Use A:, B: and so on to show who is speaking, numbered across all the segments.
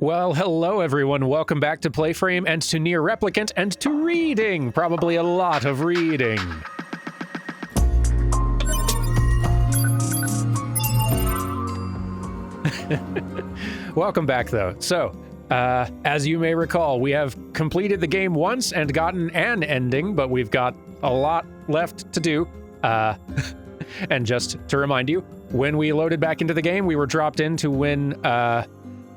A: Well, hello everyone. Welcome back to PlayFrame and to Nier Replicant and to reading. Probably a lot of reading. Welcome back, though. So, as you may recall, we have completed the game once and gotten an ending, but we've got a lot left to do. And just to remind you, when we loaded back into the game, we were dropped into when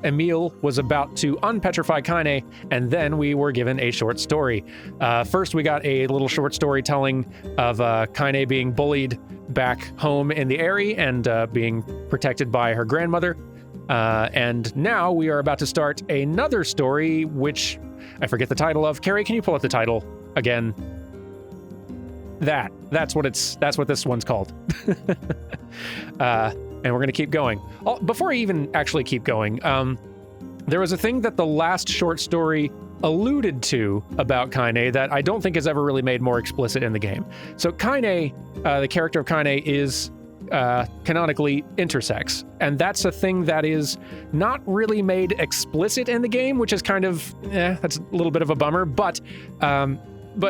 A: Emil was about to unpetrify Kainé, and then we were given a short story. First, we got a little short story telling of Kainé being bullied back home in the Eyrie and being protected by her grandmother. And now we are about to start another story, which I forget the title of. Carrie, can you pull up the title again? That's what this one's called. And we're going to keep going. Before I even actually keep going, there was a thing that the last short story alluded to about Kainé that I don't think is ever really made more explicit in the game. So Kainé, the character of Kainé, is canonically intersex, and that's a thing that is not really made explicit in the game, which is kind of, that's a little bit of a bummer, but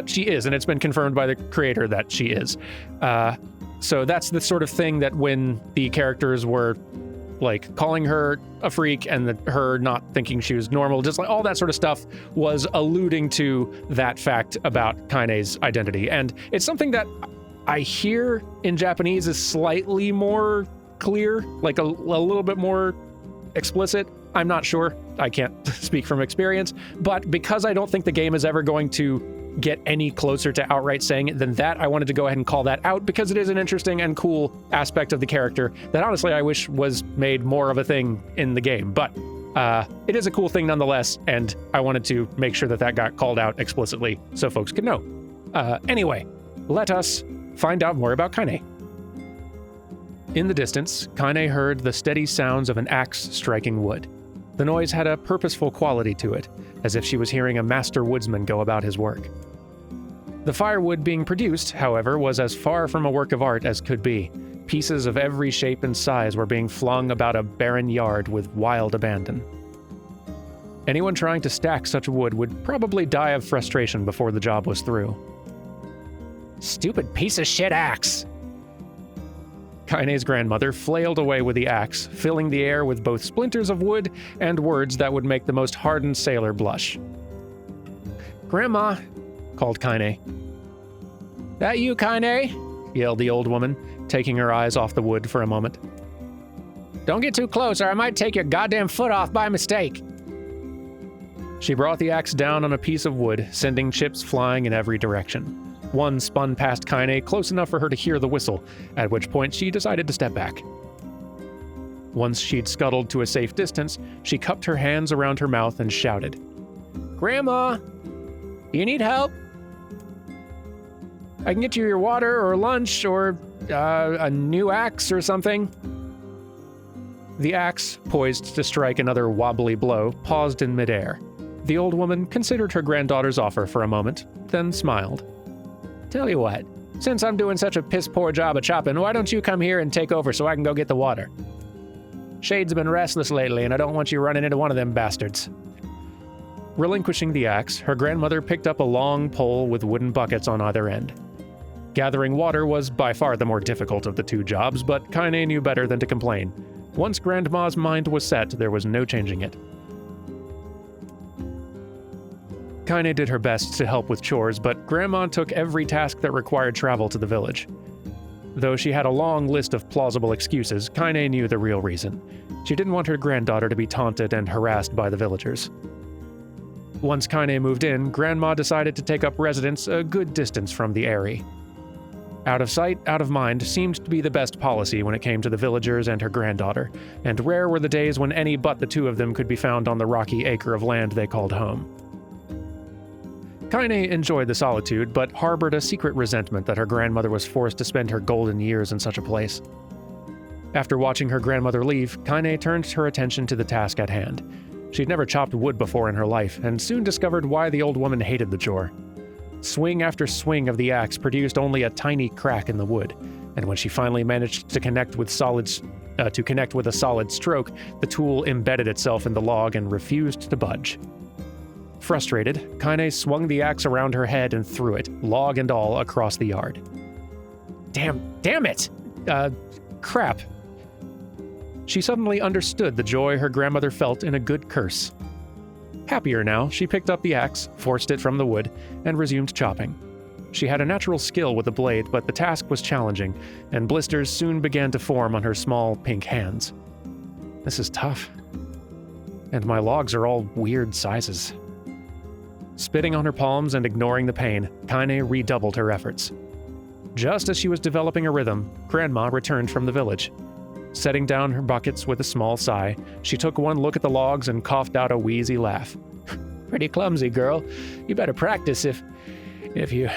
A: she is, and it's been confirmed by the creator that she is. So that's the sort of thing that when the characters were like calling her a freak and her not thinking she was normal, just like all that sort of stuff was alluding to that fact about Kainé's identity. And it's something that I hear in Japanese is slightly more clear, like a little bit more explicit. I'm not sure. I can't speak from experience. But because I don't think the game is ever going to get any closer to outright saying it than that, I wanted to go ahead and call that out because it is an interesting and cool aspect of the character that honestly I wish was made more of a thing in the game. But it is a cool thing nonetheless, and I wanted to make sure that that got called out explicitly so folks could know. Anyway, let us find out more about Kainé. In the distance, Kainé heard the steady sounds of an axe striking wood. The noise had a purposeful quality to it, as if she was hearing a master woodsman go about his work. The firewood being produced, however, was as far from a work of art as could be. Pieces of every shape and size were being flung about a barren yard with wild abandon. Anyone trying to stack such wood would probably die of frustration before the job was through. Stupid piece of shit axe! Kainé's grandmother flailed away with the axe, filling the air with both splinters of wood and words that would make the most hardened sailor blush. "Grandma," called Kainé. "That you, Kainé?" yelled the old woman, taking her eyes off the wood for a moment. "Don't get too close or I might take your goddamn foot off by mistake." She brought the axe down on a piece of wood, sending chips flying in every direction. One spun past Kainé close enough for her to hear the whistle, at which point she decided to step back. Once she'd scuttled to a safe distance, she cupped her hands around her mouth and shouted, "Grandma, you need help? I can get you your water or lunch or a new axe or something." The axe, poised to strike another wobbly blow, paused in midair. The old woman considered her granddaughter's offer for a moment, then smiled. "Tell you what, since I'm doing such a piss-poor job of chopping, why don't you come here and take over so I can go get the water? Shade's been restless lately, and I don't want you running into one of them bastards." Relinquishing the axe, her grandmother picked up a long pole with wooden buckets on either end. Gathering water was by far the more difficult of the two jobs, but Kainé knew better than to complain. Once Grandma's mind was set, there was no changing it. Kainé did her best to help with chores, but Grandma took every task that required travel to the village. Though she had a long list of plausible excuses, Kainé knew the real reason. She didn't want her granddaughter to be taunted and harassed by the villagers. Once Kainé moved in, Grandma decided to take up residence a good distance from the Eyrie. Out of sight, out of mind seemed to be the best policy when it came to the villagers and her granddaughter, and rare were the days when any but the two of them could be found on the rocky acre of land they called home. Kainé enjoyed the solitude, but harbored a secret resentment that her grandmother was forced to spend her golden years in such a place. After watching her grandmother leave, Kainé turned her attention to the task at hand. She'd never chopped wood before in her life, and soon discovered why the old woman hated the chore. Swing after swing of the axe produced only a tiny crack in the wood. and when she finally managed to connect with a solid stroke, the tool embedded itself in the log and refused to budge. Frustrated, Kainé swung the axe around her head and threw it, log and all, across the yard. Damn it! Crap. She suddenly understood the joy her grandmother felt in a good curse. Happier now, she picked up the axe, forced it from the wood, and resumed chopping. She had a natural skill with the blade, but the task was challenging, and blisters soon began to form on her small pink hands. This is tough. And my logs are all weird sizes. Spitting on her palms and ignoring the pain, Kainé redoubled her efforts. Just as she was developing a rhythm, Grandma returned from the village. Setting down her buckets with a small sigh, she took one look at the logs and coughed out a wheezy laugh. Pretty clumsy, girl. You better practice if you...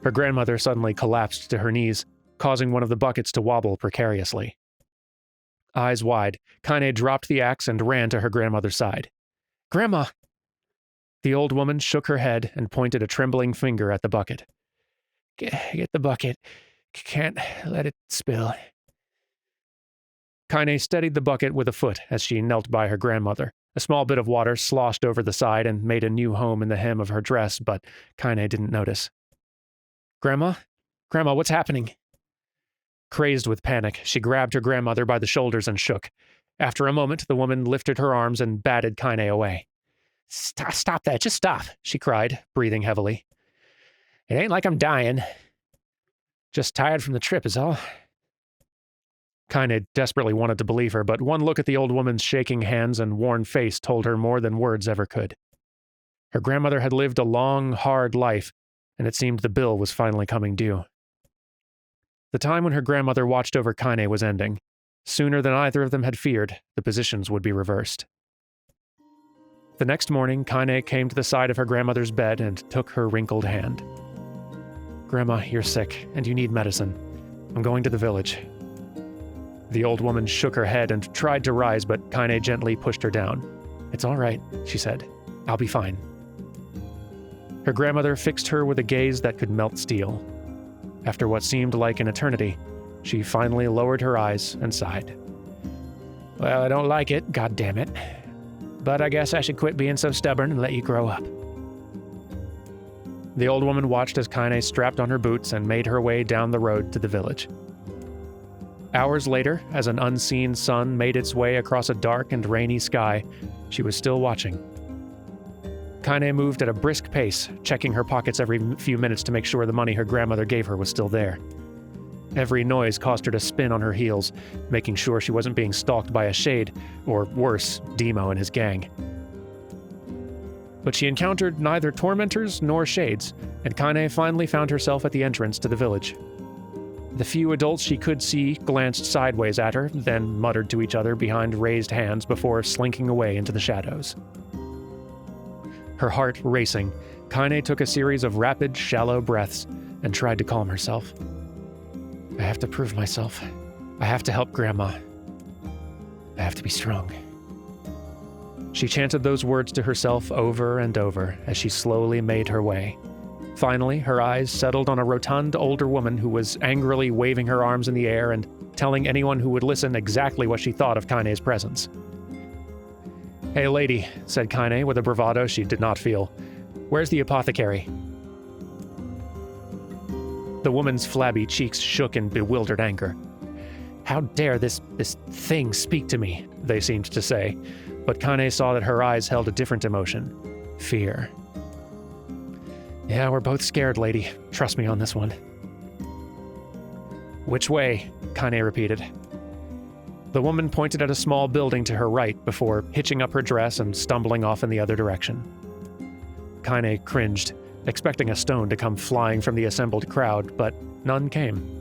A: Her grandmother suddenly collapsed to her knees, causing one of the buckets to wobble precariously. Eyes wide, Kainé dropped the axe and ran to her grandmother's side. Grandma! The old woman shook her head and pointed a trembling finger at the bucket. Get the bucket. Can't let it spill. Kainé steadied the bucket with a foot as she knelt by her grandmother. A small bit of water sloshed over the side and made a new home in the hem of her dress, but Kainé didn't notice. Grandma? Grandma, what's happening? Crazed with panic, she grabbed her grandmother by the shoulders and shook. After a moment, the woman lifted her arms and batted Kainé away. Stop that, just stop, she cried, breathing heavily. It ain't like I'm dying. Just tired from the trip is all. Kainé desperately wanted to believe her, but one look at the old woman's shaking hands and worn face told her more than words ever could. Her grandmother had lived a long, hard life, and it seemed the bill was finally coming due. The time when her grandmother watched over Kainé was ending. Sooner than either of them had feared, the positions would be reversed. The next morning, Kainé came to the side of her grandmother's bed and took her wrinkled hand. Grandma, you're sick, and you need medicine. I'm going to the village. The old woman shook her head and tried to rise, but Kainé gently pushed her down. It's all right, she said. I'll be fine. Her grandmother fixed her with a gaze that could melt steel. After what seemed like an eternity, she finally lowered her eyes and sighed. Well, I don't like it, goddammit. But I guess I should quit being so stubborn and let you grow up. The old woman watched as Kainé strapped on her boots and made her way down the road to the village. Hours later, as an unseen sun made its way across a dark and rainy sky, she was still watching. Kainé moved at a brisk pace, checking her pockets every few minutes to make sure the money her grandmother gave her was still there. Every noise caused her to spin on her heels, making sure she wasn't being stalked by a shade, or worse, Demo and his gang. But she encountered neither tormentors nor shades, and Kainé finally found herself at the entrance to the village. The few adults she could see glanced sideways at her, then muttered to each other behind raised hands before slinking away into the shadows. Her heart racing, Kainé took a series of rapid, shallow breaths and tried to calm herself. I have to prove myself. I have to help Grandma. I have to be strong. She chanted those words to herself over and over as she slowly made her way. Finally, her eyes settled on a rotund older woman who was angrily waving her arms in the air and telling anyone who would listen exactly what she thought of Kainé's presence. Hey lady, said Kainé with a bravado she did not feel. Where's the apothecary? The woman's flabby cheeks shook in bewildered anger. How dare this thing speak to me, they seemed to say, but Kainé saw that her eyes held a different emotion. Fear. Yeah, we're both scared, lady. Trust me on this one. Which way? Kainé repeated. The woman pointed at a small building to her right before hitching up her dress and stumbling off in the other direction. Kainé cringed, expecting a stone to come flying from the assembled crowd, but none came.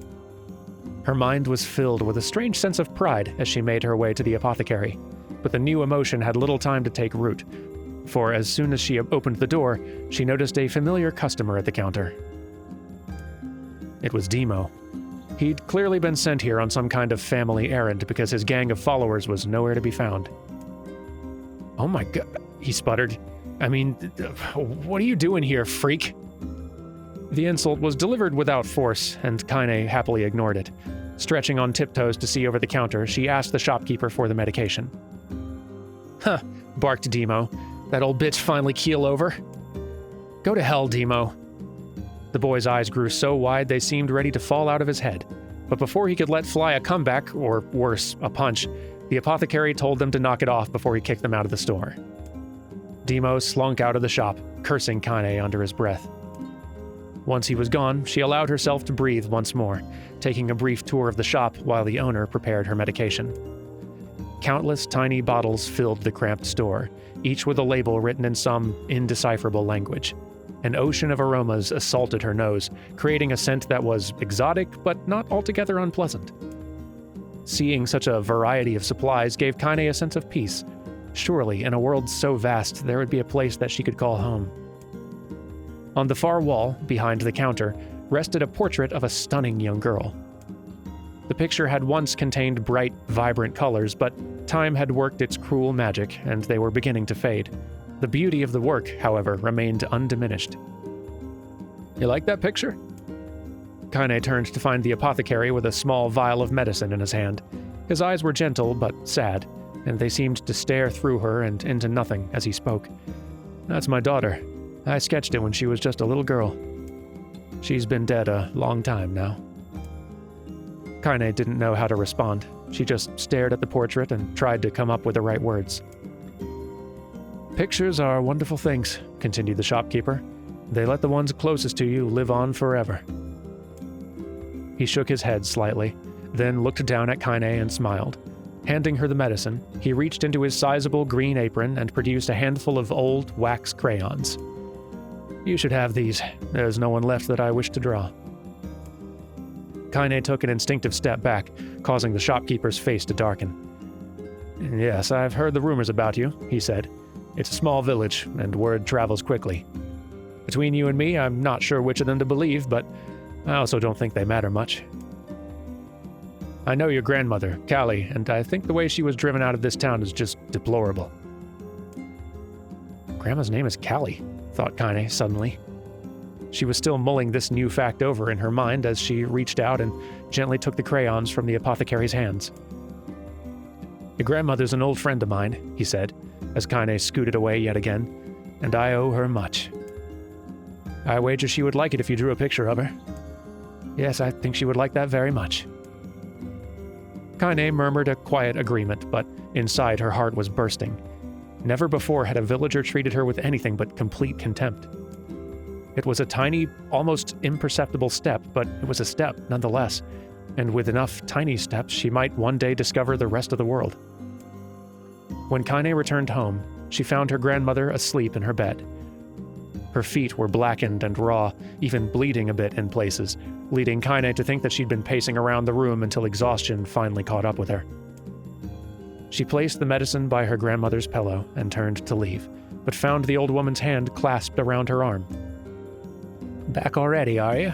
A: Her mind was filled with a strange sense of pride as she made her way to the apothecary, but the new emotion had little time to take root, for as soon as she opened the door, she noticed a familiar customer at the counter. It was Demo. He'd clearly been sent here on some kind of family errand because his gang of followers was nowhere to be found. Oh my god, he sputtered. I mean, what are you doing here, freak? The insult was delivered without force, and Kainé happily ignored it. Stretching on tiptoes to see over the counter, she asked the shopkeeper for the medication. "Huh," barked Demo. "That old bitch finally keel over?" "Go to hell, Demo." The boy's eyes grew so wide they seemed ready to fall out of his head. But before he could let fly a comeback, or worse, a punch, the apothecary told them to knock it off before he kicked them out of the store. Demo slunk out of the shop, cursing Kainé under his breath. Once he was gone, she allowed herself to breathe once more, taking a brief tour of the shop while the owner prepared her medication. Countless tiny bottles filled the cramped store, each with a label written in some indecipherable language. An ocean of aromas assaulted her nose, creating a scent that was exotic but not altogether unpleasant. Seeing such a variety of supplies gave Kainé a sense of peace. Surely, in a world so vast, there would be a place that she could call home. On the far wall, behind the counter, rested a portrait of a stunning young girl. The picture had once contained bright, vibrant colors, but time had worked its cruel magic, and they were beginning to fade. The beauty of the work, however, remained undiminished. "You like that picture?" Kainé turned to find the apothecary with a small vial of medicine in his hand. His eyes were gentle but sad, and they seemed to stare through her and into nothing as he spoke. "That's my daughter. I sketched it when she was just a little girl. She's been dead a long time now." Kainé didn't know how to respond. She just stared at the portrait and tried to come up with the right words. "Pictures are wonderful things," continued the shopkeeper. "They let the ones closest to you live on forever." He shook his head slightly, then looked down at Kainé and smiled. Handing her the medicine, he reached into his sizable green apron and produced a handful of old wax crayons. "You should have these. There's no one left that I wish to draw." Kainé took an instinctive step back, causing the shopkeeper's face to darken. "Yes, I've heard the rumors about you," he said. "It's a small village, and word travels quickly. Between you and me, I'm not sure which of them to believe, but I also don't think they matter much. I know your grandmother, Callie, and I think the way she was driven out of this town is just deplorable." "Grandma's name is Callie," thought Kainé suddenly. She was still mulling this new fact over in her mind as she reached out and gently took the crayons from the apothecary's hands. "Your grandmother's an old friend of mine," he said, as Kainé scooted away yet again, "and I owe her much. I wager she would like it if you drew a picture of her. Yes, I think she would like that very much." Kainé murmured a quiet agreement, but inside her heart was bursting. Never before had a villager treated her with anything but complete contempt. It was a tiny, almost imperceptible step, but it was a step nonetheless, and with enough tiny steps she might one day discover the rest of the world. When Kainé returned home, she found her grandmother asleep in her bed. Her feet were blackened and raw, even bleeding a bit in places, leading Kainé to think that she'd been pacing around the room until exhaustion finally caught up with her. She placed the medicine by her grandmother's pillow and turned to leave, but found the old woman's hand clasped around her arm. "Back already, are you?"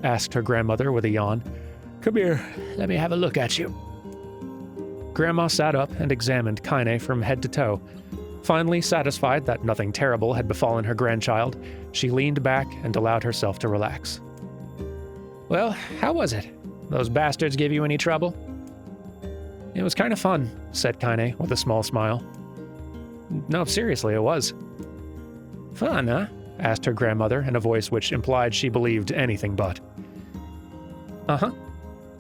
A: asked her grandmother with a yawn. "Come here, let me have a look at you." Grandma sat up and examined Kainé from head to toe. Finally satisfied that nothing terrible had befallen her grandchild, she leaned back and allowed herself to relax. "Well, how was it? Those bastards give you any trouble?" "It was kind of fun," said Kainé with a small smile. "No, seriously, it was." "Fun, huh?" asked her grandmother in a voice which implied she believed anything but. "Uh-huh.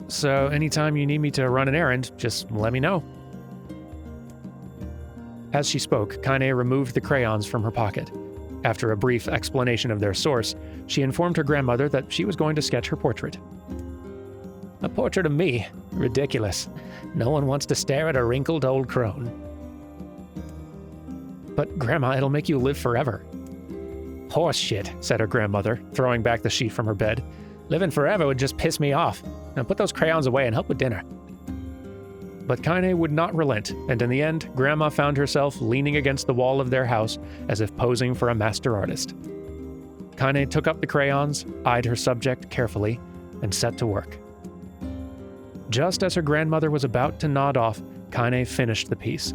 A: So anytime you need me to run an errand, just let me know." As she spoke, Kainé removed the crayons from her pocket. After a brief explanation of their source, she informed her grandmother that she was going to sketch her portrait. "A portrait of me? Ridiculous. No one wants to stare at a wrinkled old crone." "But Grandma, it'll make you live forever." "Horse shit," said her grandmother, throwing back the sheet from her bed. "Living forever would just piss me off. Now put those crayons away and help with dinner." But Kainé would not relent, and in the end, Grandma found herself leaning against the wall of their house as if posing for a master artist. Kainé took up the crayons, eyed her subject carefully, and set to work. Just as her grandmother was about to nod off, Kainé finished the piece.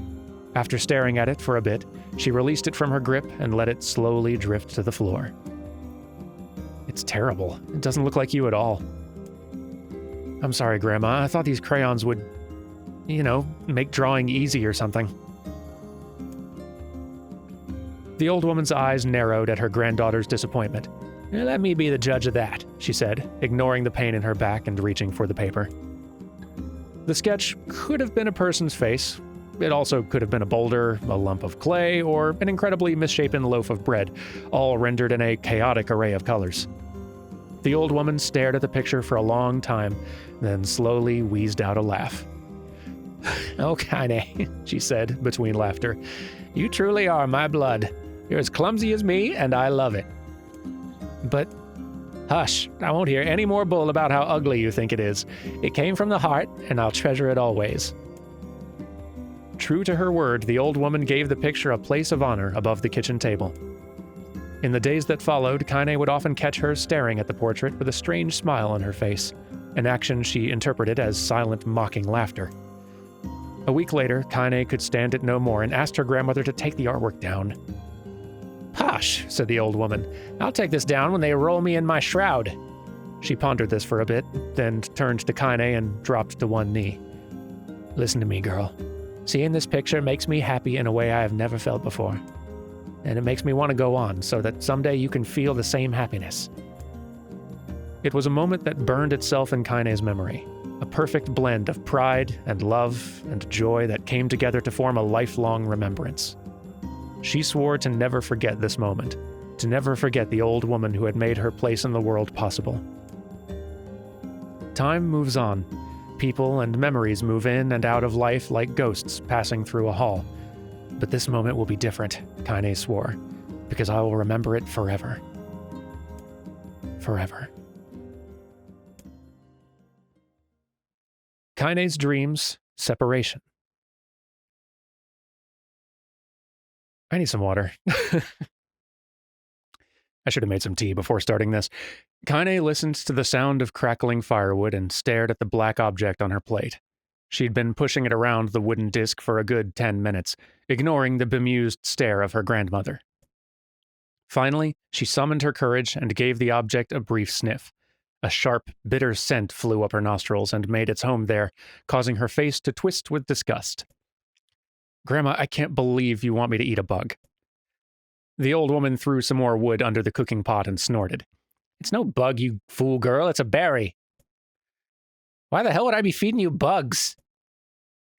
A: After staring at it for a bit, she released it from her grip and let it slowly drift to the floor. It's terrible. It doesn't look like you at all. I'm sorry, Grandma. I thought these crayons would, make drawing easy or something. The old woman's eyes narrowed at her granddaughter's disappointment. Let me be the judge of that, she said, ignoring the pain in her back and reaching for the paper. The sketch could have been a person's face. It also could have been a boulder, a lump of clay, or an incredibly misshapen loaf of bread, all rendered in a chaotic array of colors. The old woman stared at the picture for a long time, then slowly wheezed out a laugh. Oh, Kainé, she said, between laughter. You truly are my blood. You're as clumsy as me, and I love it. But, hush, I won't hear any more bull about how ugly you think it is. It came from the heart, and I'll treasure it always. True to her word, the old woman gave the picture a place of honor above the kitchen table. In the days that followed, Kainé would often catch her staring at the portrait with a strange smile on her face, an action she interpreted as silent, mocking laughter. A week later, Kainé could stand it no more and asked her grandmother to take the artwork down. Hush, said the old woman. I'll take this down when they roll me in my shroud. She pondered this for a bit, then turned to Kainé and dropped to one knee. Listen to me, girl. Seeing this picture makes me happy in a way I have never felt before. And it makes me want to go on so that someday you can feel the same happiness. It was a moment that burned itself in Kainé's memory, a perfect blend of pride and love and joy that came together to form a lifelong remembrance. She swore to never forget this moment, to never forget the old woman who had made her place in the world possible. Time moves on. People and memories move in and out of life like ghosts passing through a hall. But this moment will be different, Kainé swore, because I will remember it forever. Forever. Kainé's dreams, separation. I need some water. I should have made some tea before starting this. Kainé listened to the sound of crackling firewood and stared at the black object on her plate. She'd been pushing it around the wooden disc for a good 10 minutes, ignoring the bemused stare of her grandmother. Finally, she summoned her courage and gave the object a brief sniff. A sharp, bitter scent flew up her nostrils and made its home there, causing her face to twist with disgust. Grandma, I can't believe you want me to eat a bug. The old woman threw some more wood under the cooking pot and snorted. It's no bug, you fool girl, it's a berry. Why the hell would I be feeding you bugs?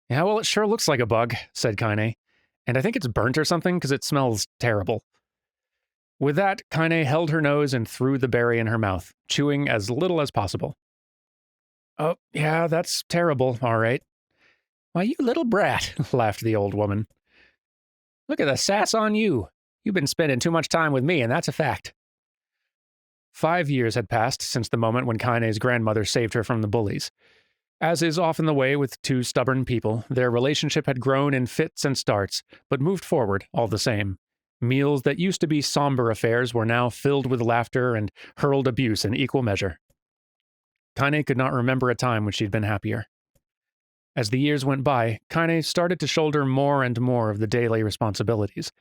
A: Yeah, well, it sure looks like a bug, said Kainé. And I think it's burnt or something because it smells terrible. With that, Kainé held her nose and threw the berry in her mouth, chewing as little as possible. Oh, yeah, that's terrible, all right. Why, you little brat, laughed the old woman. Look at the sass on you. You've been spending too much time with me, and that's a fact. 5 years had passed since the moment when Kainé's grandmother saved her from the bullies. As is often the way with two stubborn people, their relationship had grown in fits and starts, but moved forward all the same. Meals that used to be somber affairs were now filled with laughter and hurled abuse in equal measure. Kainé could not remember a time when she'd been happier. As the years went by, Kainé started to shoulder more and more of the daily responsibilities.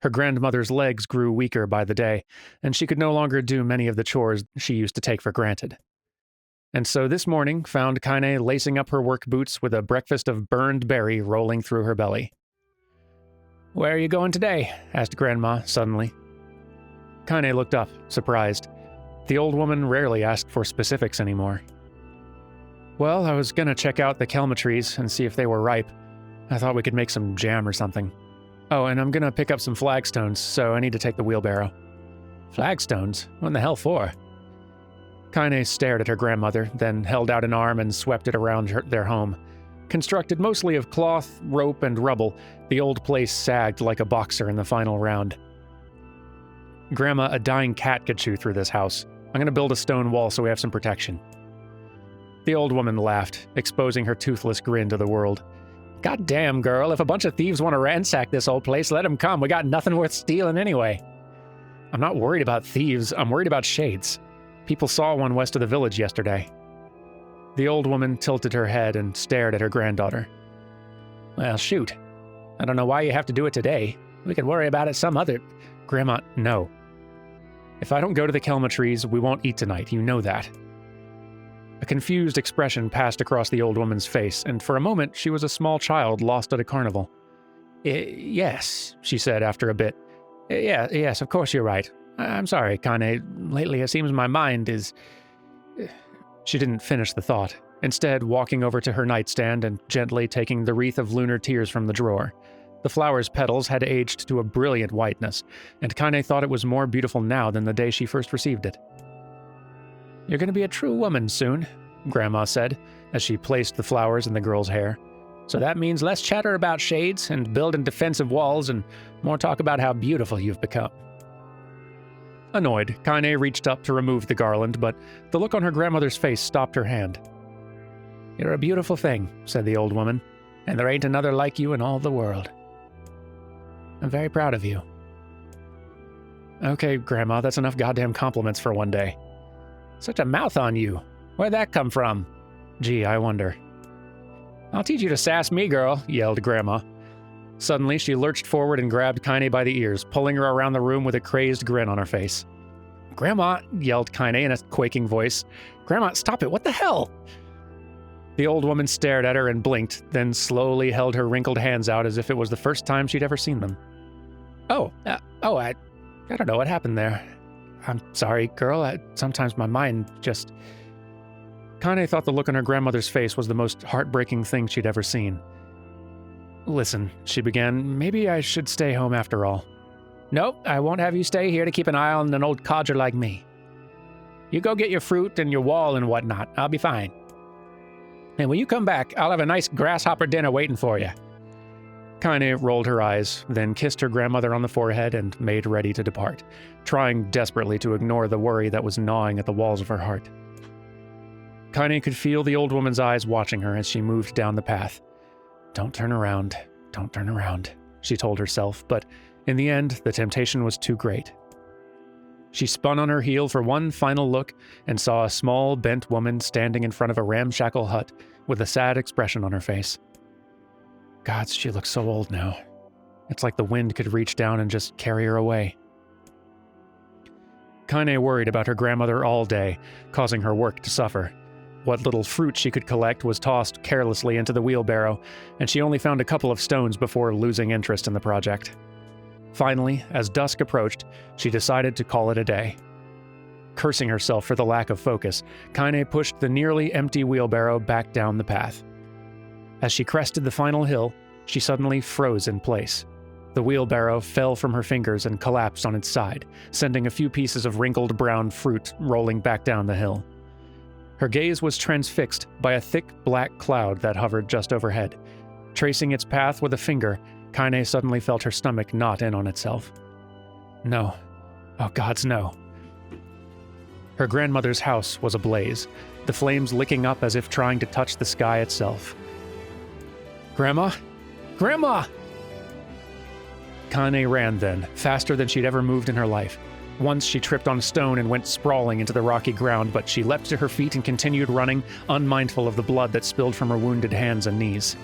A: Her grandmother's legs grew weaker by the day, and she could no longer do many of the chores she used to take for granted. And so this morning found Kainé lacing up her work boots with a breakfast of burned berry rolling through her belly. Where are you going today? Asked Grandma suddenly. Kainé looked up, surprised. The old woman rarely asked for specifics anymore. Well, I was gonna check out the kelma trees and see if they were ripe. I thought we could make some jam or something. Oh, and I'm gonna pick up some flagstones, so I need to take the wheelbarrow. Flagstones? What in the hell for? Kainé stared at her grandmother, then held out an arm and swept it around their home. Constructed mostly of cloth, rope, and rubble, the old place sagged like a boxer in the final round. Grandma, a dying cat could chew through this house. I'm gonna build a stone wall so we have some protection. The old woman laughed, exposing her toothless grin to the world. God damn, girl, if a bunch of thieves want to ransack this old place, let them come. We got nothing worth stealing anyway. I'm not worried about thieves, I'm worried about shades. People saw one west of the village yesterday. The old woman tilted her head and stared at her granddaughter. Well, shoot. I don't know why you have to do it today. We could worry about it some other... Grandma, no. If I don't go to the Kelma trees, we won't eat tonight, you know that." A confused expression passed across the old woman's face, and for a moment she was a small child lost at a carnival. Yes, she said after a bit. Yes, of course you're right. I'm sorry, Kainé. Lately it seems my mind is... She didn't finish the thought, instead walking over to her nightstand and gently taking the wreath of lunar tears from the drawer. The flower's petals had aged to a brilliant whiteness, and Kainé thought it was more beautiful now than the day she first received it. "You're going to be a true woman soon," Grandma said, as she placed the flowers in the girl's hair. "So that means less chatter about shades and building defensive walls and more talk about how beautiful you've become." Annoyed, Kainé reached up to remove the garland, but the look on her grandmother's face stopped her hand. "You're a beautiful thing," said the old woman, "and there ain't another like you in all the world. I'm very proud of you." "Okay, Grandma, that's enough goddamn compliments for one day." "Such a mouth on you. Where'd that come from?" "Gee, I wonder." "I'll teach you to sass me, girl," yelled Grandma. Suddenly, she lurched forward and grabbed Kainé by the ears, pulling her around the room with a crazed grin on her face. "Grandma," yelled Kainé in a quaking voice. "Grandma, stop it, what the hell?" The old woman stared at her and blinked, then slowly held her wrinkled hands out as if it was the first time she'd ever seen them. I don't know what happened there. I'm sorry, girl, sometimes my mind just..." Kainé thought the look on her grandmother's face was the most heartbreaking thing she'd ever seen. "Listen," she began, "maybe I should stay home after all." "Nope, I won't have you stay here to keep an eye on an old codger like me. You go get your fruit and your wall and whatnot. I'll be fine. And when you come back, I'll have a nice grasshopper dinner waiting for you." Kainé rolled her eyes, then kissed her grandmother on the forehead and made ready to depart, trying desperately to ignore the worry that was gnawing at the walls of her heart. Kainé could feel the old woman's eyes watching her as she moved down the path. Don't turn around, she told herself, but in the end, the temptation was too great. She spun on her heel for one final look and saw a small, bent woman standing in front of a ramshackle hut with a sad expression on her face. God, she looks so old now. It's like the wind could reach down and just carry her away. Kainé worried about her grandmother all day, causing her work to suffer. What little fruit she could collect was tossed carelessly into the wheelbarrow, and she only found a couple of stones before losing interest in the project. Finally, as dusk approached, she decided to call it a day. Cursing herself for the lack of focus, Kainé pushed the nearly empty wheelbarrow back down the path. As she crested the final hill, she suddenly froze in place. The wheelbarrow fell from her fingers and collapsed on its side, sending a few pieces of wrinkled brown fruit rolling back down the hill. Her gaze was transfixed by a thick black cloud that hovered just overhead. Tracing its path with a finger, Kainé suddenly felt her stomach knot in on itself. No. Oh, gods, no. Her grandmother's house was ablaze, the flames licking up as if trying to touch the sky itself. Grandma? Grandma! Kainé ran then, faster than she'd ever moved in her life. Once she tripped on a stone and went sprawling into the rocky ground, but she leapt to her feet and continued running, unmindful of the blood that spilled from her wounded hands and knees.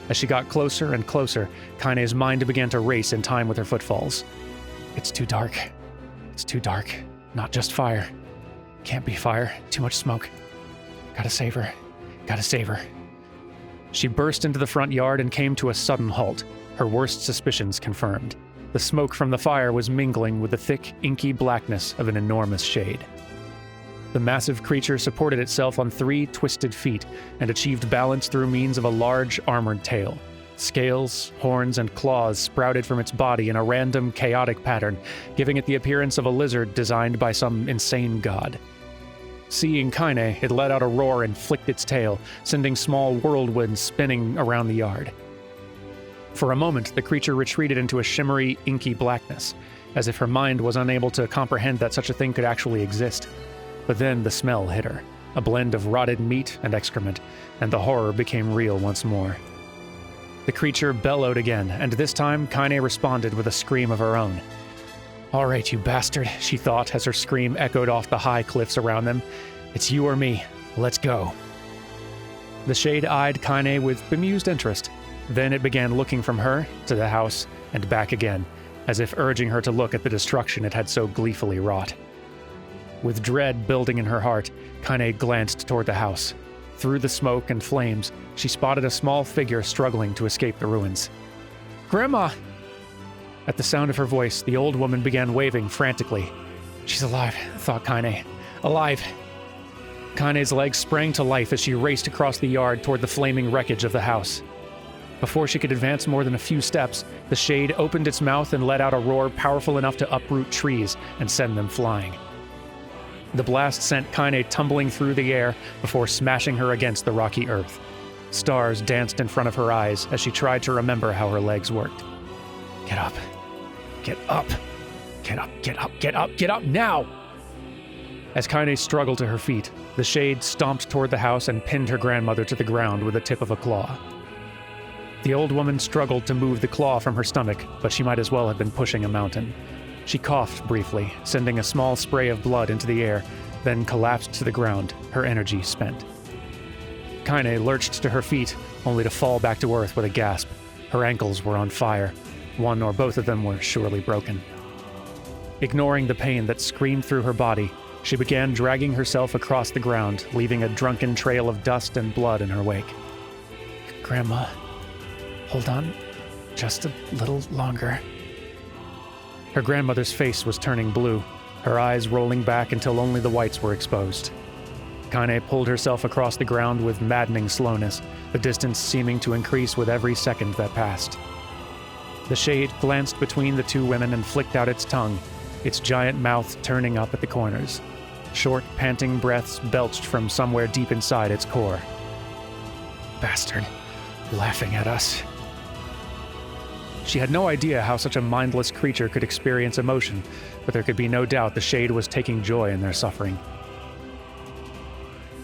A: As she got closer and closer, Kainé's mind began to race in time with her footfalls. It's too dark. It's too dark. Not just fire. Can't be fire. Too much smoke. Gotta save her. Gotta save her. She burst into the front yard and came to a sudden halt, her worst suspicions confirmed. The smoke from the fire was mingling with the thick, inky blackness of an enormous shade. The massive creature supported itself on 3 twisted feet and achieved balance through means of a large, armored tail. Scales, horns, and claws sprouted from its body in a random, chaotic pattern, giving it the appearance of a lizard designed by some insane god. Seeing Kainé, it let out a roar and flicked its tail, sending small whirlwinds spinning around the yard. For a moment, the creature retreated into a shimmery, inky blackness, as if her mind was unable to comprehend that such a thing could actually exist. But then the smell hit her, a blend of rotted meat and excrement, and the horror became real once more. The creature bellowed again, and this time Kainé responded with a scream of her own. All right, you bastard, she thought as her scream echoed off the high cliffs around them. It's you or me. Let's go. The shade eyed Kainé with bemused interest. Then it began looking from her to the house and back again, as if urging her to look at the destruction it had so gleefully wrought. With dread building in her heart, Kainé glanced toward the house. Through the smoke and flames, she spotted a small figure struggling to escape the ruins. "Grandma!" At the sound of her voice, the old woman began waving frantically. "She's alive," thought Kainé. "Alive!" Kainé's legs sprang to life as she raced across the yard toward the flaming wreckage of the house. Before she could advance more than a few steps, the shade opened its mouth and let out a roar powerful enough to uproot trees and send them flying. The blast sent Kainé tumbling through the air before smashing her against the rocky earth. Stars danced in front of her eyes as she tried to remember how her legs worked. "Get up. Get up. Get up, get up, get up, get up now!" As Kainé struggled to her feet, the shade stomped toward the house and pinned her grandmother to the ground with the tip of a claw. The old woman struggled to move the claw from her stomach, but she might as well have been pushing a mountain. She coughed briefly, sending a small spray of blood into the air, then collapsed to the ground, her energy spent. Kainé lurched to her feet, only to fall back to earth with a gasp. Her ankles were on fire. One or both of them were surely broken. Ignoring the pain that screamed through her body, she began dragging herself across the ground, leaving a drunken trail of dust and blood in her wake. "Grandma, hold on just a little longer." Her grandmother's face was turning blue, her eyes rolling back until only the whites were exposed. Kainé pulled herself across the ground with maddening slowness, the distance seeming to increase with every second that passed. The shade glanced between the two women and flicked out its tongue, its giant mouth turning up at the corners. Short, panting breaths belched from somewhere deep inside its core. "Bastard, laughing at us." She had no idea how such a mindless creature could experience emotion, but there could be no doubt the shade was taking joy in their suffering.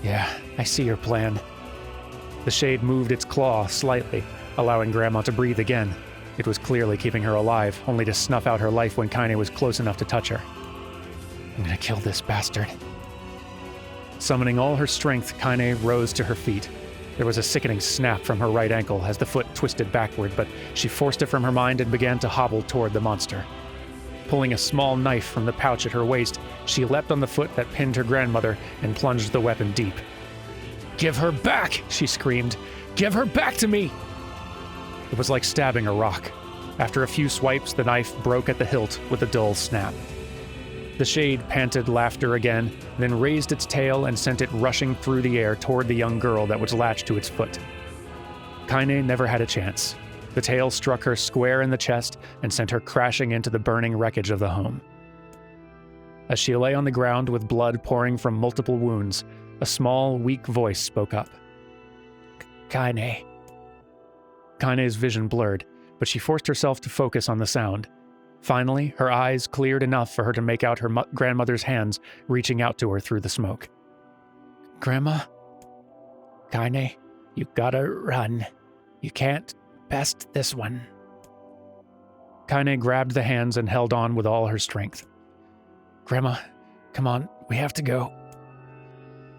A: "Yeah, I see your plan." The shade moved its claw slightly, allowing Grandma to breathe again. It was clearly keeping her alive, only to snuff out her life when Kainé was close enough to touch her. "I'm gonna kill this bastard." Summoning all her strength, Kainé rose to her feet. There was a sickening snap from her right ankle as the foot twisted backward, but she forced it from her mind and began to hobble toward the monster. Pulling a small knife from the pouch at her waist, she leapt on the foot that pinned her grandmother and plunged the weapon deep. "Give her back!" she screamed. "Give her back to me!" It was like stabbing a rock. After a few swipes, the knife broke at the hilt with a dull snap. The shade panted laughter again, then raised its tail and sent it rushing through the air toward the young girl that was latched to its foot. Kainé never had a chance. The tail struck her square in the chest and sent her crashing into the burning wreckage of the home. As she lay on the ground with blood pouring from multiple wounds, a small, weak voice spoke up. "Kainé." Kainé's vision blurred, but she forced herself to focus on the sound. Finally, her eyes cleared enough for her to make out her grandmother's hands reaching out to her through the smoke. "Grandma? Kainé, you gotta run. You can't best this one." Kainé grabbed the hands and held on with all her strength. "Grandma, come on, we have to go."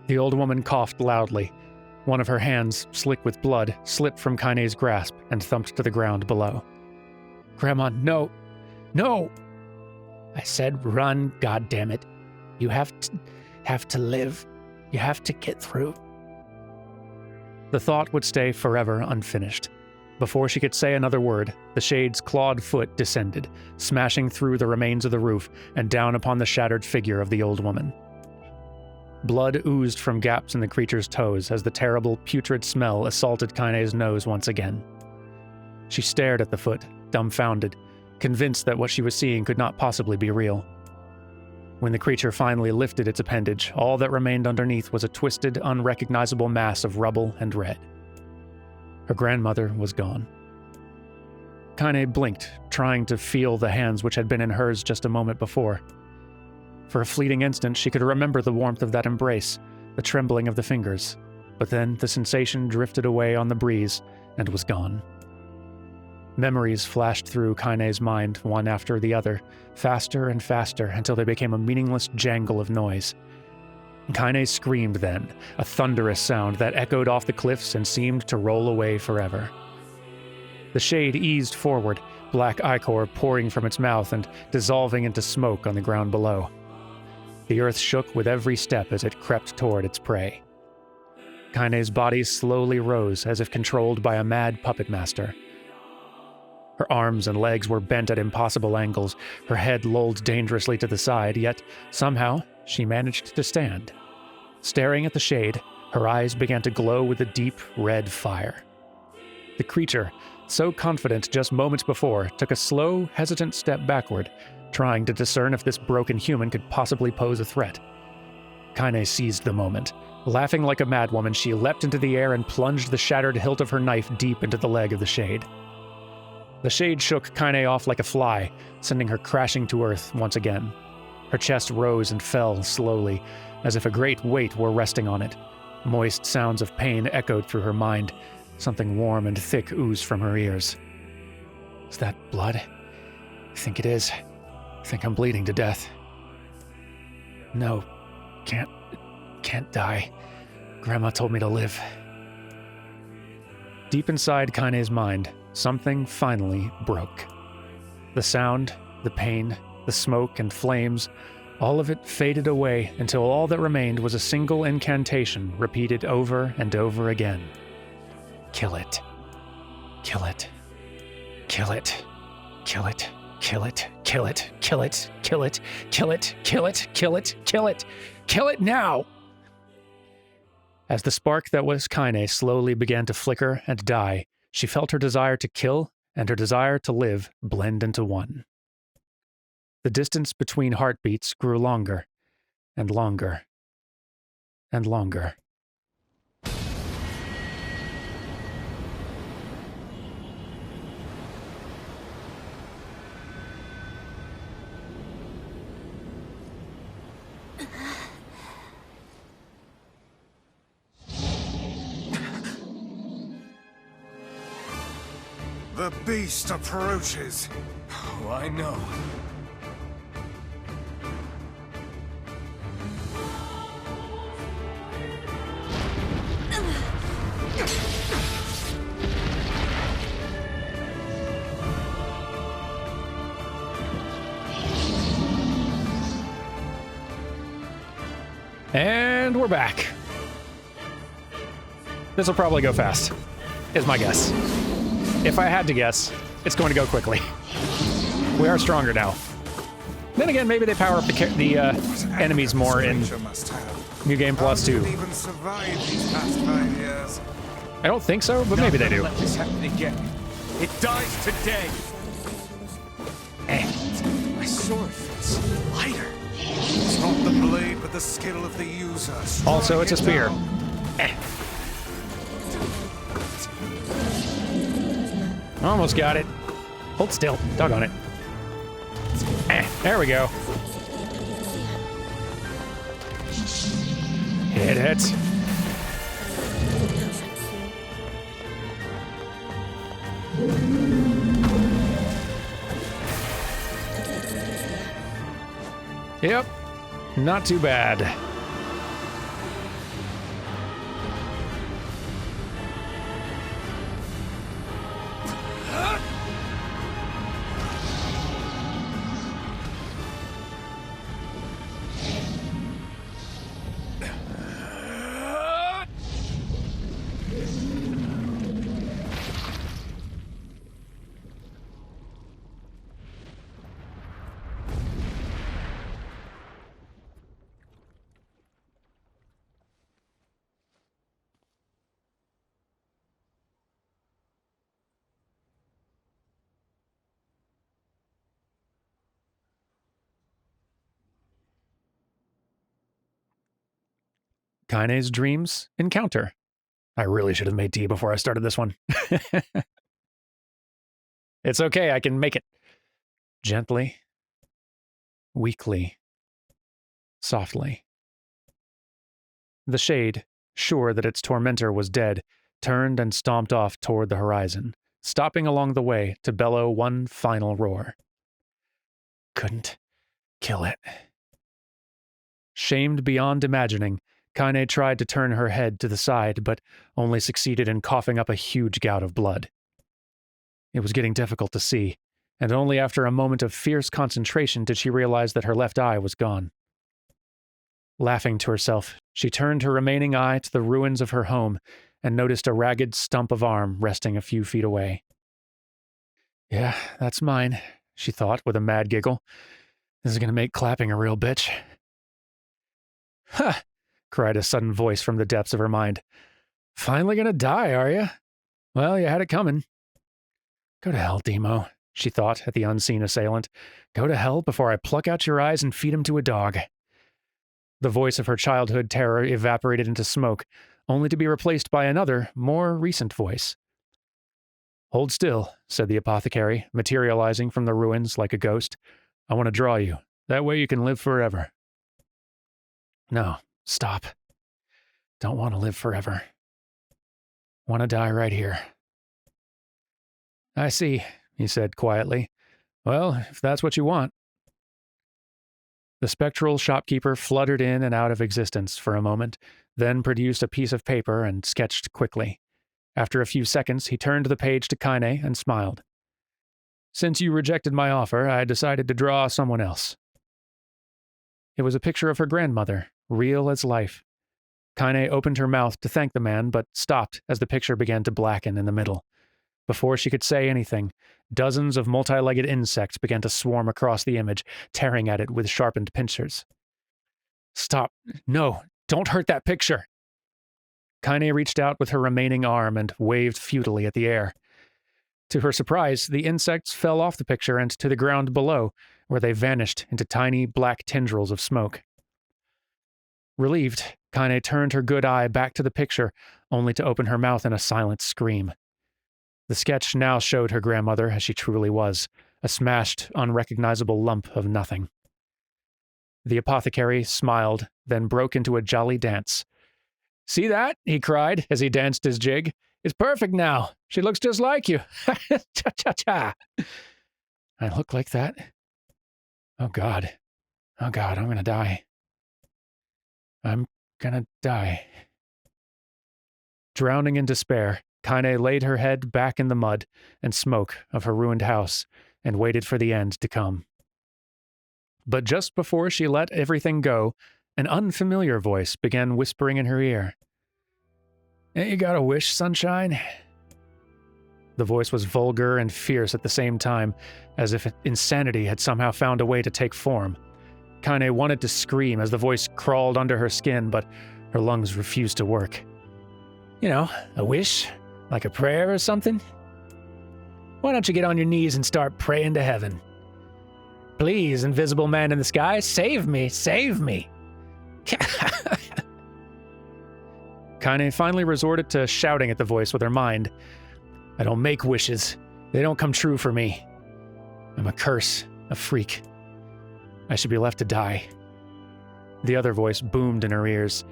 A: The old woman coughed loudly. One of her hands, slick with blood, slipped from Kainé's grasp and thumped to the ground below. "Grandma, no! No!" "I said run, goddammit. You have to live. You have to get through." The thought would stay forever unfinished. Before she could say another word, the shade's clawed foot descended, smashing through the remains of the roof and down upon the shattered figure of the old woman. Blood oozed from gaps in the creature's toes as the terrible, putrid smell assaulted Kainé's nose once again. She stared at the foot, dumbfounded, convinced that what she was seeing could not possibly be real. When the creature finally lifted its appendage, all that remained underneath was a twisted, unrecognizable mass of rubble and red. Her grandmother was gone. Kainé blinked, trying to feel the hands which had been in hers just a moment before. For a fleeting instant, she could remember the warmth of that embrace, the trembling of the fingers, but then the sensation drifted away on the breeze and was gone. Memories flashed through Kainé's mind, one after the other, faster and faster until they became a meaningless jangle of noise. Kainé screamed then, a thunderous sound that echoed off the cliffs and seemed to roll away forever. The shade eased forward, black ichor pouring from its mouth and dissolving into smoke on the ground below. The earth shook with every step as it crept toward its prey. Kainé's body slowly rose as if controlled by a mad puppet master. Her arms and legs were bent at impossible angles, her head lolled dangerously to the side, yet somehow she managed to stand. Staring at the shade, her eyes began to glow with a deep red fire. The creature, so confident just moments before, took a slow, hesitant step backward, trying to discern if this broken human could possibly pose a threat. Kainé seized the moment. Laughing like a madwoman, she leapt into the air and plunged the shattered hilt of her knife deep into the leg of the shade. The shade shook Kainé off like a fly, sending her crashing to earth once again. Her chest rose and fell slowly, as if a great weight were resting on it. Moist sounds of pain echoed through her mind. Something warm and thick oozed from her ears. Is that blood? I think it is. I think I'm bleeding to death. No, can't die. Grandma told me to live. Deep inside Kainé's mind, something finally broke. The sound, the pain, the smoke and flames, all of it faded away until all that remained was a single incantation repeated over and over again. Kill it. Kill it. Kill it. Kill it. Kill it. Kill it. Kill it. Kill it. Kill it. Kill it. Kill it. Kill it. Kill it now! As the spark that was Kainé slowly began to flicker and die, she felt her desire to kill and her desire to live blend into one. The distance between heartbeats grew longer and longer and longer.
B: The beast approaches.
C: Oh, I know.
A: And we're back. This will probably go fast, is my guess. If I had to guess, it's going to go quickly. We are stronger now. Then again, maybe they power up the enemies more in New Game Plus 2.
B: Even survived these past 5 years.
A: I don't think so, but maybe they do.
C: Let this happen again. It dies today. My sword feels lighter.
B: It's not the blade, but the skill of the user.
A: Also, it's a
B: Strike it
A: spear.
B: down.
A: Almost got it. Hold still. Dug on it. There we go. Hit it. Yep. Not too bad. Kainé's dreams encounter. I really should have made tea before I started this one. It's okay, I can make it. Gently, weakly, softly. The shade, sure that its tormentor was dead, turned and stomped off toward the horizon, stopping along the way to bellow one final roar. Couldn't kill it. Shamed beyond imagining, Kainé tried to turn her head to the side, but only succeeded in coughing up a huge gout of blood. It was getting difficult to see, and only after a moment of fierce concentration did she realize that her left eye was gone. Laughing to herself, she turned her remaining eye to the ruins of her home and noticed a ragged stump of arm resting a few feet away. Yeah, that's mine, she thought with a mad giggle. This is going to make clapping a real bitch. Ha! Cried a sudden voice from the depths of her mind. Finally going to die, are you? Well, you had it coming. Go to hell, Demo, she thought at the unseen assailant. Go to hell before I pluck out your eyes and feed him to a dog. The voice of her childhood terror evaporated into smoke, only to be replaced by another, more recent voice. Hold still, said the apothecary, materializing from the ruins like a ghost. I want to draw you. That way you can live forever. No, stop. Don't want to live forever. Want to die right here. I see, he said quietly. Well, if that's what you want. The spectral shopkeeper fluttered in and out of existence for a moment, then produced a piece of paper and sketched quickly. After a few seconds, he turned the page to Kainé and smiled. Since you rejected my offer, I decided to draw someone else. It was a picture of her grandmother, real as life. Kainé opened her mouth to thank the man, but stopped as the picture began to blacken in the middle. Before she could say anything, dozens of multi-legged insects began to swarm across the image, tearing at it with sharpened pincers. Stop. No, don't hurt that picture. Kainé reached out with her remaining arm and waved futilely at the air. To her surprise, the insects fell off the picture and to the ground below, where they vanished into tiny black tendrils of smoke. Relieved, Kainé turned her good eye back to the picture, only to open her mouth in a silent scream. The sketch now showed her grandmother as she truly was, a smashed, unrecognizable lump of nothing. The apothecary smiled, then broke into a jolly dance. See that? He cried as he danced his jig. It's perfect now. She looks just like you. Cha-cha-cha. I look like that? Oh, God. Oh, God, I'm gonna die. I'm gonna die. Drowning in despair, Kainé laid her head back in the mud and smoke of her ruined house and waited for the end to come. But just before she let everything go, an unfamiliar voice began whispering in her ear. Ain't you got a wish, sunshine? The voice was vulgar and fierce at the same time, as if insanity had somehow found a way to take form. Kainé wanted to scream as the voice crawled under her skin, but her lungs refused to work. You know, a wish? Like a prayer or something? Why don't you get on your knees and start praying to heaven? Please, invisible man in the sky, save me, save me. Kainé finally resorted to shouting at the voice with her mind. I don't make wishes. They don't come true for me. I'm a curse, a freak. I should be left to die. The other voice boomed in her ears.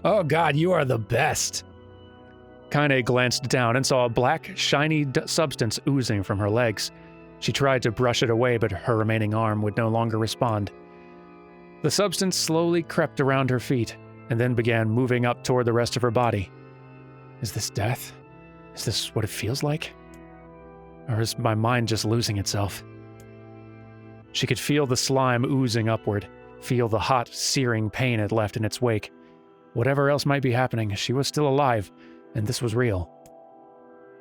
A: Oh God, you are the best. Kainé glanced down and saw a black, shiny substance oozing from her legs. She tried to brush it away, but her remaining arm would no longer respond. The substance slowly crept around her feet, and then began moving up toward the rest of her body. Is this death? Is this what it feels like? Or is my mind just losing itself? She could feel the slime oozing upward, feel the hot, searing pain it left in its wake. Whatever else might be happening, she was still alive, and this was real.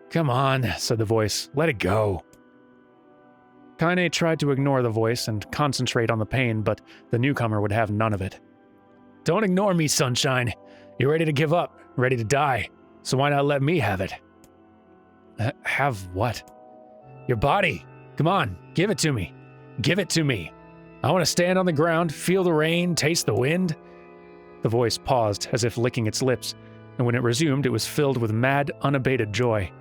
A: Come on, said the voice. Let it go. Kainé tried to ignore the voice and concentrate on the pain, but the newcomer would have none of it. Don't ignore me, sunshine. You're ready to give up, ready to die, so why not let me have it? Have what? Your body. Come on, give it to me. Give it to me. I want to stand on the ground, feel the rain, taste the wind. The voice paused, as if licking its lips, and when it resumed, it was filled with mad, unabated joy.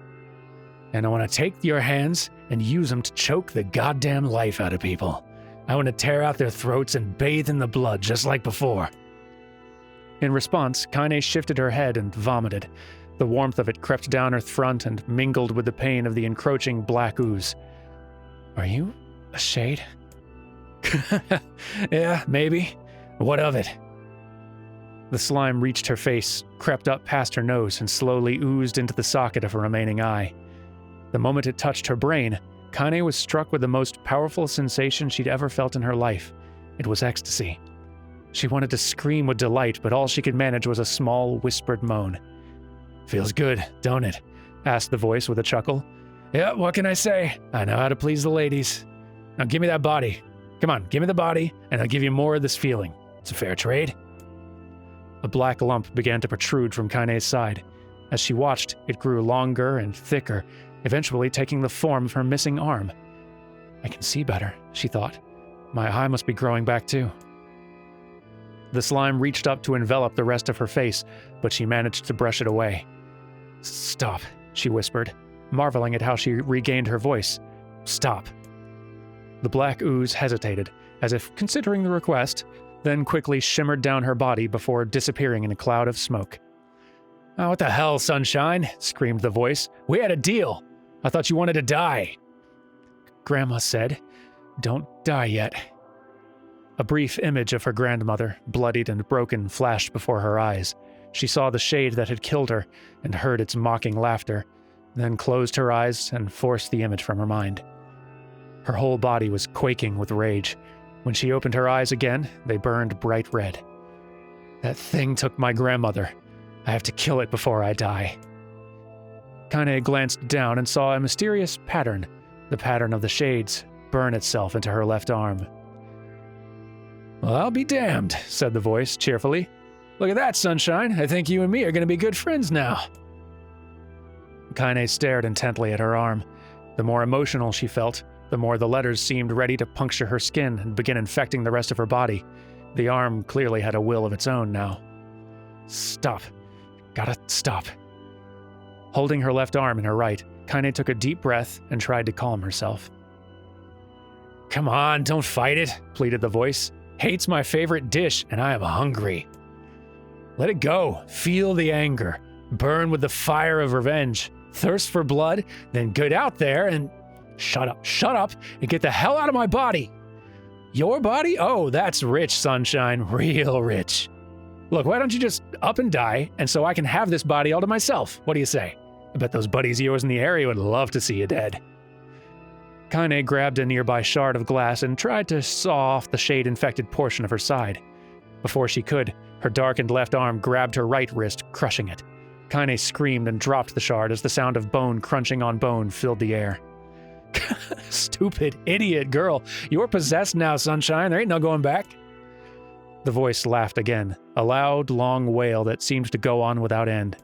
A: And I want to take your hands and use them to choke the goddamn life out of people. I want to tear out their throats and bathe in the blood just like before. In response, Kainé shifted her head and vomited. The warmth of it crept down her front and mingled with the pain of the encroaching black ooze. Are you a shade? Yeah, maybe. What of it? The slime reached her face, crept up past her nose, and slowly oozed into the socket of her remaining eye. The moment it touched her brain, Kainé was struck with the most powerful sensation she'd ever felt in her life. It was ecstasy. She wanted to scream with delight, but all she could manage was a small, whispered moan. "Feels good, don't it?" asked the voice with a chuckle. "Yeah, what can I say? I know how to please the ladies. Now give me that body. Come on, give me the body, and I'll give you more of this feeling. It's a fair trade." A black lump began to protrude from Kainé's side. As she watched, it grew longer and thicker, eventually taking the form of her missing arm. "I can see better," she thought. "My eye must be growing back too." The slime reached up to envelop the rest of her face, but she managed to brush it away. "Stop," she whispered, marveling at how she regained her voice. "Stop." The black ooze hesitated, as if considering the request, then quickly shimmered down her body before disappearing in a cloud of smoke. "Oh, what the hell, Sunshine?" screamed the voice. "We had a deal. I thought you wanted to die." Grandma said, "Don't die yet." A brief image of her grandmother, bloodied and broken, flashed before her eyes. She saw the shade that had killed her and heard its mocking laughter, then closed her eyes and forced the image from her mind. Her whole body was quaking with rage. When she opened her eyes again, they burned bright red. "That thing took my grandmother. I have to kill it before I die." Kainé glanced down and saw a mysterious pattern, the pattern of the shades, burn itself into her left arm. "Well, I'll be damned," said the voice cheerfully. "Look at that, Sunshine. I think you and me are going to be good friends now." Kainé stared intently at her arm. The more emotional she felt, the more the letters seemed ready to puncture her skin and begin infecting the rest of her body. The arm clearly had a will of its own now. "Stop. Gotta stop." Holding her left arm in her right, Kainé took a deep breath and tried to calm herself. "Come on, don't fight it," pleaded the voice. "Hate's my favorite dish, and I am hungry. Let it go. Feel the anger. Burn with the fire of revenge. Thirst for blood, then get out there and... Shut up, and get the hell out of my body." "Your body? Oh, that's rich, Sunshine, real rich. Look, why don't you just up and die, and so I can have this body all to myself? What do you say? I bet those buddies of yours in the area would love to see you dead." Kainé grabbed a nearby shard of glass and tried to saw off the shade-infected portion of her side. Before she could, her darkened left arm grabbed her right wrist, crushing it. Kainé screamed and dropped the shard as the sound of bone crunching on bone filled the air. "Stupid idiot girl. You're possessed now, Sunshine. There ain't no going back." The voice laughed again, a loud, long wail that seemed to go on without end.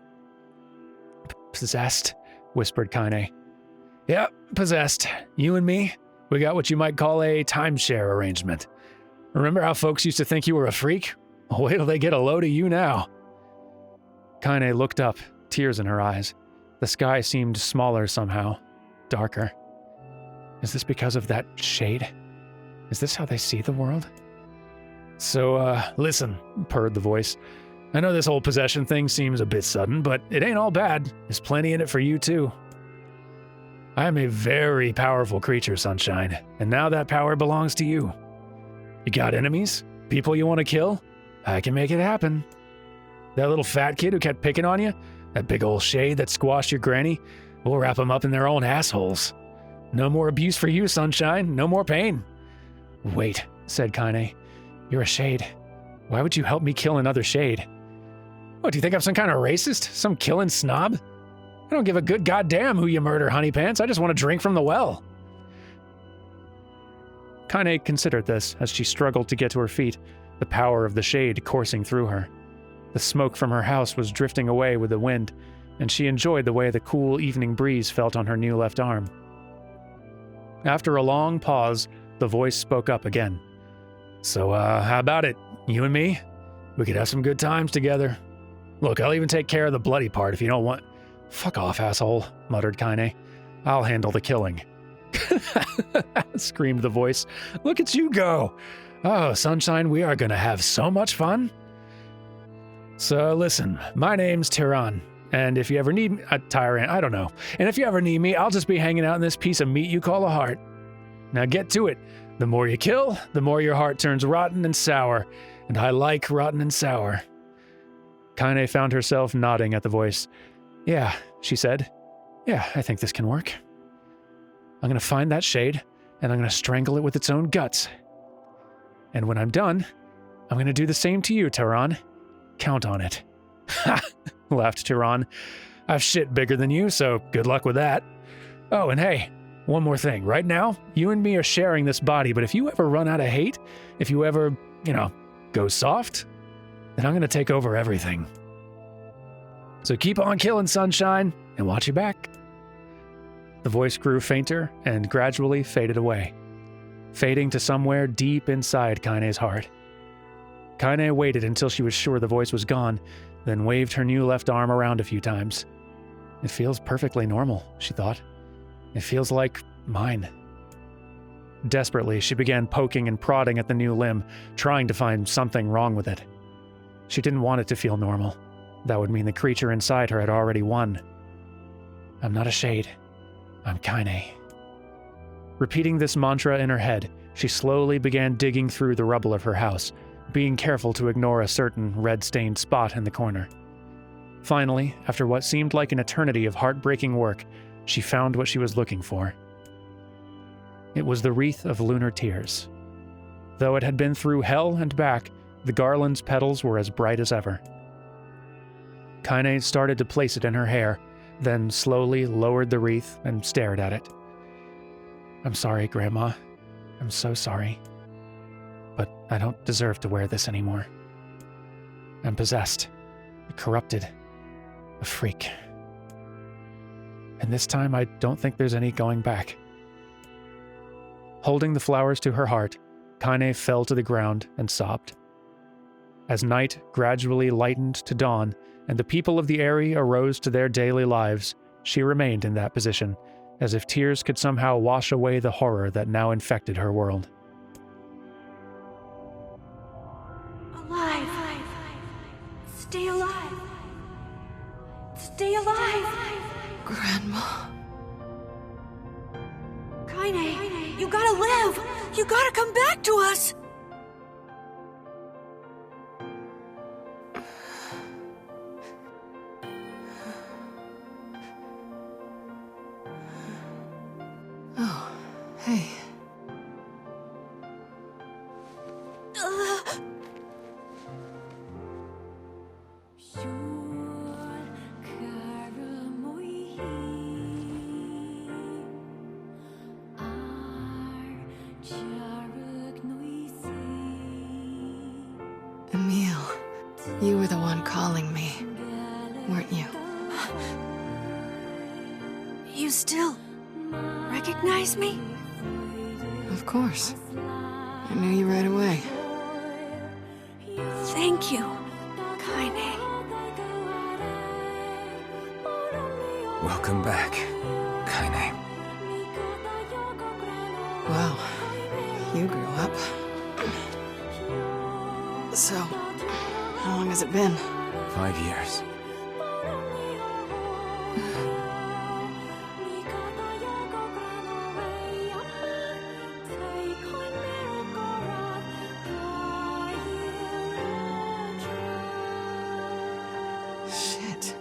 A: "Possessed?" whispered Kainé. "Yep, possessed. You and me, we got what you might call a timeshare arrangement. Remember how folks used to think you were a freak? Well, wait till they get a load of you now." Kainé looked up, tears in her eyes. The sky seemed smaller somehow, darker. Is this because of that shade? Is this how they see the world? "So, listen," purred the voice. "I know this whole possession thing seems a bit sudden, but it ain't all bad. There's plenty in it for you, too. I am a very powerful creature, Sunshine, and now that power belongs to you. You got enemies? People you want to kill? I can make it happen. That little fat kid who kept picking on you? That big old shade that squashed your granny? We'll wrap them up in their own assholes. No more abuse for you, Sunshine. No more pain." "Wait," said Kainé. "You're a shade. Why would you help me kill another shade?" "What, do you think I'm some kind of racist? Some killing snob? I don't give a good goddamn who you murder, honeypants. I just want to drink from the well." Kainé considered this as she struggled to get to her feet, the power of the shade coursing through her. The smoke from her house was drifting away with the wind, and she enjoyed the way the cool evening breeze felt on her new left arm. After a long pause, the voice spoke up again. "So, how about it? You and me? We could have some good times together. Look, I'll even take care of the bloody part if you don't want..." "Fuck off, asshole," muttered Kainé. "I'll handle the killing." Screamed the voice. "Look at you go! Oh, Sunshine, we are gonna have so much fun." "So listen, my name's Tyrann, and if you ever need me, Tyrann, I don't know. And if you ever need me, I'll just be hanging out in this piece of meat you call a heart. Now get to it. The more you kill, the more your heart turns rotten and sour, and I like rotten and sour." Kainé found herself nodding at the voice. "Yeah," she said. "Yeah, I think this can work. I'm gonna find that shade, and I'm gonna strangle it with its own guts. And when I'm done, I'm going to do the same to you, Tyrann. Count on it. Ha! Laughed Tyrann. I've shit bigger than you, so good luck with that. Oh, and hey, one more thing. Right now, you and me are sharing this body, but if you ever run out of hate, if you ever, go soft, then I'm going to take over everything. So keep on killing, sunshine, and watch your back. The voice grew fainter and gradually faded away, fading to somewhere deep inside Kainé's heart. Kainé waited until she was sure the voice was gone, then waved her new left arm around a few times. It feels perfectly normal, she thought. It feels like mine. Desperately, she began poking and prodding at the new limb, trying to find something wrong with it. She didn't want it to feel normal. That would mean the creature inside her had already won. I'm not a shade. I'm Kainé. Repeating this mantra in her head, she slowly began digging through the rubble of her house, being careful to ignore a certain red-stained spot in the corner. Finally, after what seemed like an eternity of heartbreaking work, she found what she was looking for. It was the wreath of lunar tears. Though it had been through hell and back, the garland's petals were as bright as ever. Kainé started to place it in her hair, then slowly lowered the wreath and stared at it. I'm sorry, Grandma. I'm so sorry. But I don't deserve to wear this anymore. I'm possessed, corrupted, a freak. And this time I don't think there's any going back. Holding the flowers to her heart, Kainé fell to the ground and sobbed. As night gradually lightened to dawn, and the people of the area arose to their daily lives, she remained in that position, as if tears could somehow wash away the horror that now infected her world.
D: Alive! Stay alive! Stay alive!
E: Grandma.
D: Kainé, you gotta live! You gotta come back to us!
E: Oh, hey. Emil, you were the one calling me, weren't you?
D: You still recognize me?
E: Of course. I knew you right away.
D: Thank you, Kainé.
C: Welcome back, Kainé.
E: Wow, you grew up. So, how long has it been?
C: 5 years.
E: Shit.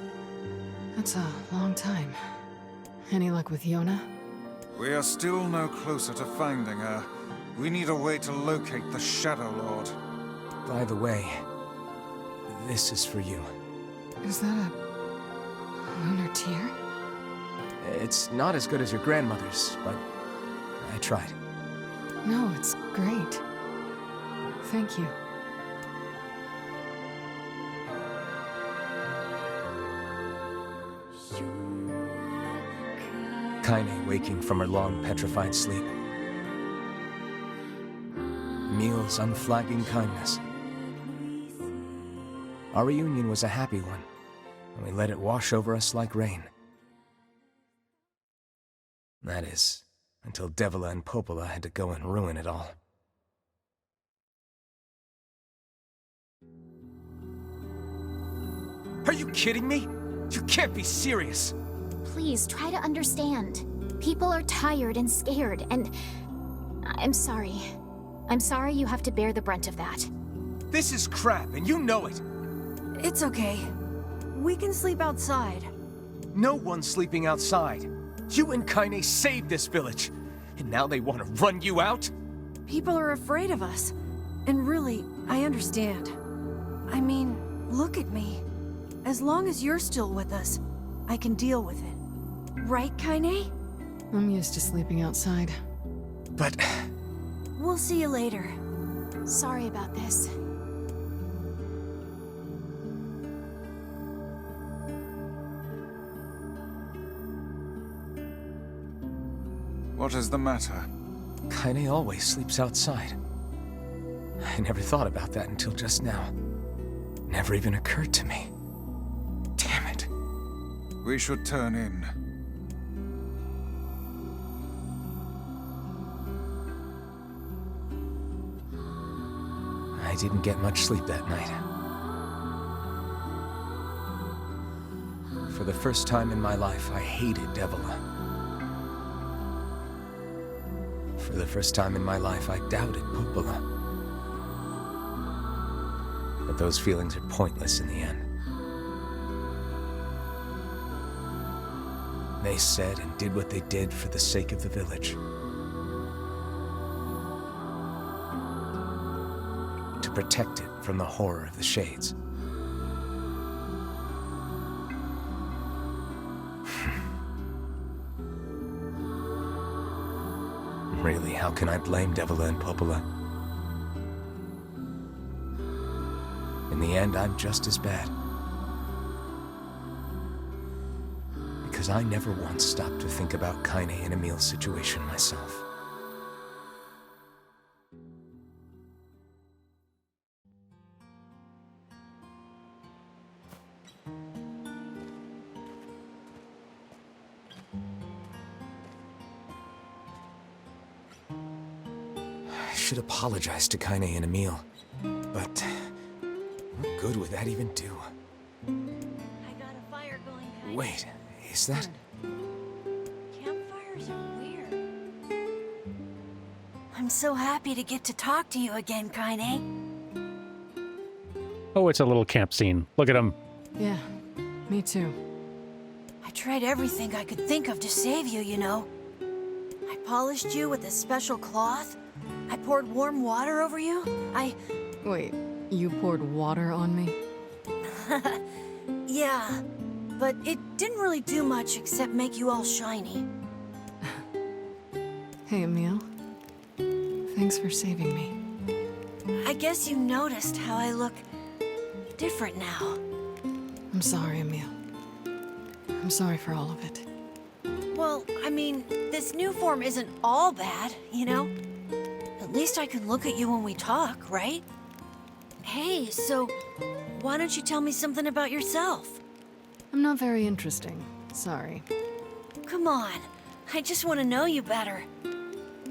E: That's a long time. Any luck with Yona?
B: We are still no closer to finding her. We need a way to locate the Shadow Lord.
C: By the way, this is for you.
E: Is that a lunar tear?
C: It's not as good as your grandmother's, but I tried.
E: No, it's great. Thank you.
C: Kainé waking from her long, petrified sleep. Emil's unflagging kindness. Our reunion was a happy one, and we let it wash over us like rain. That is, until Devila and Popola had to go and ruin it all. Are you kidding me? You can't be serious!
F: Please, try to understand. People are tired and scared, and I'm sorry. I'm sorry you have to bear the brunt of that.
C: This is crap, and you know it!
D: It's okay. We can sleep outside.
C: No one's sleeping outside. You and Kainé saved this village, and now they want to run you out?
D: People are afraid of us. And really, I understand. I mean, look at me. As long as you're still with us, I can deal with it. Right, Kainé?
E: I'm used to sleeping outside.
C: But...
D: We'll see you later.
F: Sorry about this.
B: What is the matter?
C: Kainé always sleeps outside. I never thought about that until just now. Never even occurred to me. Damn it.
B: We should turn in.
C: I didn't get much sleep that night. For the first time in my life, I hated Devola. For the first time in my life, I doubted Popola. But those feelings are pointless in the end. They said and did what they did for the sake of the village. To protect it from the horror of the Shades. Really, how can I blame Devola and Popola? In the end, I'm just as bad. Because I never once stopped to think about Kainé and Emil's situation myself. I should apologize to Kainé and Emil, but what good would that even do?
D: I got a fire going, Kainé.
C: Wait, is that...
D: Campfires are weird. I'm so happy to get to talk to you again, Kainé.
A: Oh, it's a little camp scene. Look at him.
E: Yeah, me too.
D: I tried everything I could think of to save you, you know. I polished you with a special cloth. I poured warm water over you.
E: Wait, you poured water on me?
D: Yeah, but it didn't really do much except make you all shiny.
E: Hey, Emil. Thanks for saving me.
D: I guess you noticed how I look different now.
E: I'm sorry, Emil. I'm sorry for all of it.
D: Well, I mean, this new form isn't all bad, you know? At least I can look at you when we talk, right? Hey, so why don't you tell me something about yourself?
E: I'm not very interesting. Sorry.
D: Come on, I just want to know you better.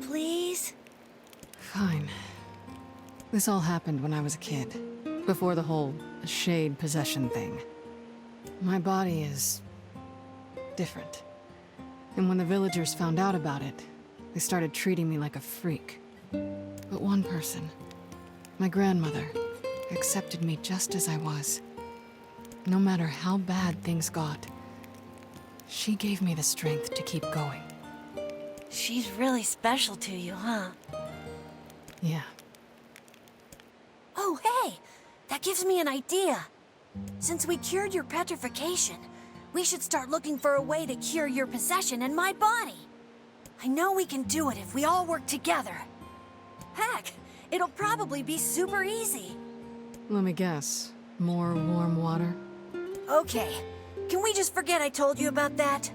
D: Please?
E: Fine. This all happened when I was a kid, before the whole shade possession thing. My body is... different. And when the villagers found out about it, they started treating me like a freak. But one person, my grandmother, accepted me just as I was. No matter how bad things got, she gave me the strength to keep going.
D: She's really special to you, huh?
E: Yeah.
D: Oh, hey! That gives me an idea. Since we cured your petrification, we should start looking for a way to cure your possession in my body. I know we can do it if we all work together. Heck, it'll probably be super easy.
E: Let me guess. More warm water?
D: Okay, can we just forget I told you about that?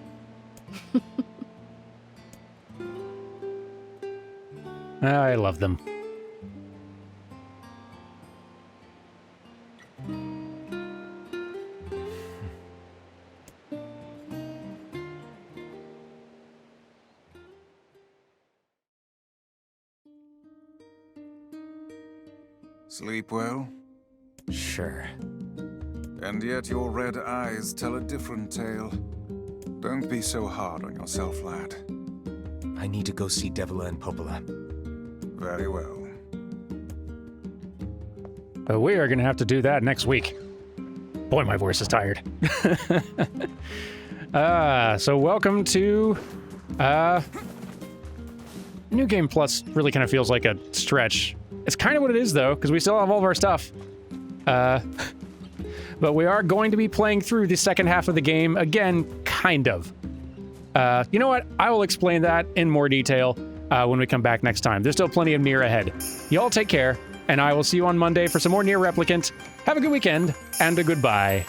A: I love them.
B: Sleep well?
C: Sure.
B: And yet your red eyes tell a different tale. Don't be so hard on yourself, lad.
C: I need to go see Devola and Popola.
B: Very well.
A: But we are going to have to do that next week. Boy, my voice is tired. So welcome to New Game Plus really kind of feels like a stretch. It's kind of what it is, though, because we still have all of our stuff. But we are going to be playing through the second half of the game again, kind of. You know what? I will explain that in more detail when we come back next time. There's still plenty of Nier ahead. Y'all take care, and I will see you on Monday for some more Nier Replicant. Have a good weekend, and a goodbye.